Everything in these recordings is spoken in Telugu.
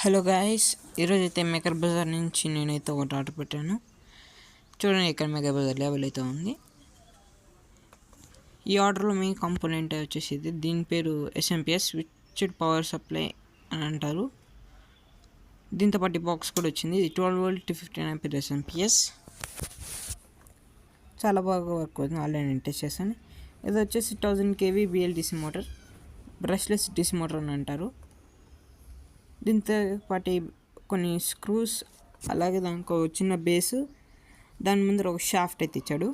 హలో గాయస్, ఈరోజు అయితే మేకర్ బజార్ నుంచి నేనైతే ఒకటి ఆర్డర్ పెట్టాను. చూడండి, ఇక్కడ మేకర్ బజార్ లేబుల్ అయితే ఉంది. ఈ ఆర్డర్లో మెయిన్ కాంపోనెంట్ వచ్చేసి దీని పేరు SMP స్విచ్డ్ పవర్ సప్లై అని అంటారు. దీంతో పాటు బాక్స్ కూడా వచ్చింది. ఇది 12V 15 ఆంపియర్ SMP. చాలా బాగా వర్క్ అవుతుంది. ఆల్రెడీ నేను టెస్ట్ చేశాను. ఇది వచ్చేసి 1000 kV BLDC motor, brushless DC motor అని అంటారు. దీంతో పాటు కొన్ని స్క్రూస్, అలాగే దానికి చిన్న బేసు, దాని ముందర ఒక షాఫ్ట్ అయితే ఇచ్చాడు.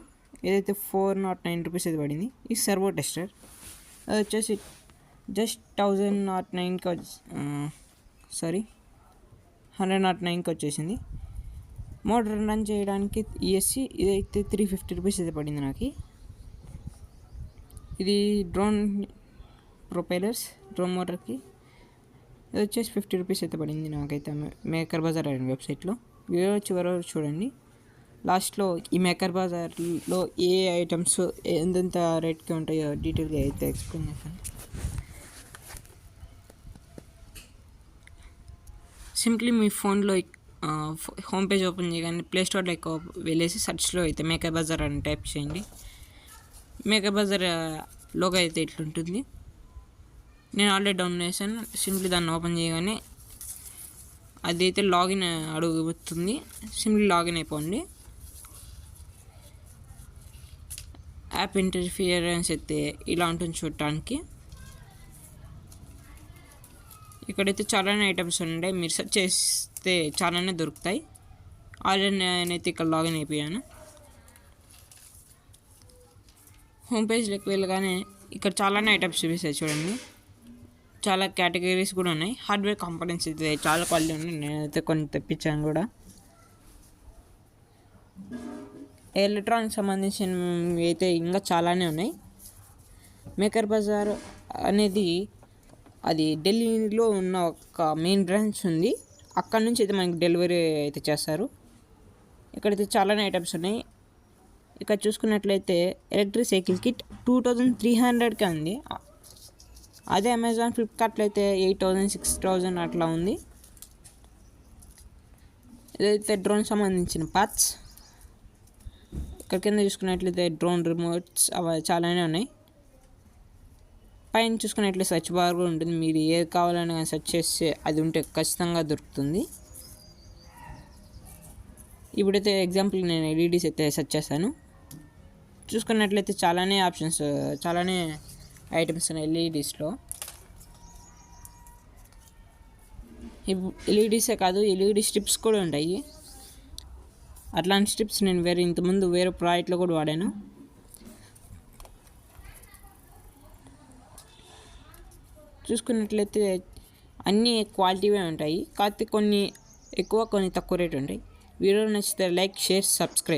ఏదైతే 409 రూపీస్ అయితే పడింది. ఈ సర్వో టెస్టర్ అది వచ్చేసి జస్ట్ 1009కి 109కి వచ్చేసింది. మోటార్ రన్ చేయడానికి ESC ఇదైతే 350 రూపీస్ అయితే పడింది నాకు. ఇది డ్రోన్ ప్రొపెలర్స్, డ్రోన్ మోటార్కి ఇది వచ్చేసి 50 రూపీస్ అయితే పడింది నాకైతే మేకర్ బజార్ అనే వెబ్సైట్లో. వీడియో చివరి చూడండి. లాస్ట్లో ఈ మేకర్ బజార్లో ఏ ఐటమ్స్ ఎంతెంత రేట్కి ఉంటాయో డీటెయిల్గా అయితే ఎక్స్ప్లెయిన్ చేస్తాను. సింప్లీ మీ ఫోన్లో హోమ్ పేజ్ ఓపెన్ చేయగానే ప్లే స్టోర్లో ఎక్కువ వెళ్ళేసి సర్చ్లో అయితే మేకర్ బజార్ అని టైప్ చేయండి. మేకర్ బజార్ లోగో అయితే ఇట్లుంటుంది. నేను ఆల్రెడీ డౌన్లోడ్ చేశాను. సింప్లీ దాన్ని ఓపెన్ చేయగానే అది అయితే లాగిన్ అడుగుతుంది. సింప్లీ లాగిన్ అయిపోండి. యాప్ ఇంటర్ఫియరెన్స్ అయితే ఇలా ఉంటుంది చూడటానికి. ఇక్కడైతే చాలానే ఐటమ్స్ ఉంటాయి. మీరు సెర్చ్ చేస్తే చాలానే దొరుకుతాయి. ఆల్రెడీ నేనైతే ఇక్కడ లాగిన్ అయిపోయాను. హోమ్ పేజ్లోకి వెళ్ళగానే ఇక్కడ చాలానే ఐటమ్స్ చూపిస్తాయి చూడండి. చాలా కేటగిరీస్ కూడా ఉన్నాయి. హార్డ్వేర్ కాంపోనెంట్స్ అయితే చాలా క్వాలిటీ ఉన్నాయి. నేనైతే కొన్ని తెప్పించాను కూడా. ఎలక్ట్రానిక్ సంబంధించినవి అయితే ఇంకా చాలానే ఉన్నాయి. మేకర్ బజార్ అనేది అది ఢిల్లీలో ఉన్న ఒక మెయిన్ బ్రాంచ్ ఉంది. అక్కడ నుంచి అయితే మనకి డెలివరీ అయితే చేస్తారు. ఇక్కడైతే చాలానే ఐటమ్స్ ఉన్నాయి. ఇక్కడ చూసుకున్నట్లయితే ఎలక్ట్రిక్ సైకిల్ కిట్ 2300కే ఉంది. అదే అమెజాన్, ఫ్లిప్కార్ట్లో అయితే 8000, 6000 అట్లా ఉంది. ఇదైతే డ్రోన్ సంబంధించిన పార్ట్స్. ఇక్కడ కింద చూసుకున్నట్లయితే డ్రోన్ రిమోట్స్ అవి చాలానే ఉన్నాయి. పైన చూసుకున్నట్లయితే సెర్చ్ బార్ కూడా ఉంటుంది. మీరు ఏది కావాలని సెర్చ్ చేస్తే అది ఉంటే ఖచ్చితంగా దొరుకుతుంది. ఇప్పుడైతే ఎగ్జాంపుల్ నేను LEDs అయితే సెర్చ్ చేశాను. చూసుకున్నట్లయితే చాలానే ఆప్షన్స్, చాలానే ఐటమ్స్ ఉన్నాయి LEDsలో. LEDsే కాదు, LED స్ట్రిప్స్ కూడా ఉంటాయి. అట్లాంటి స్ట్రిప్స్ నేను ఇంతకుముందు వేరే ప్రాజెక్ట్లో కూడా వాడాను. చూసుకున్నట్లయితే అన్నీ క్వాలిటీవే ఉంటాయి. కాకపోతే కొన్ని ఎక్కువ, కొన్ని తక్కువ రేట్ ఉంటాయి. వీడియో నచ్చితే లైక్, షేర్, సబ్స్క్రైబ్.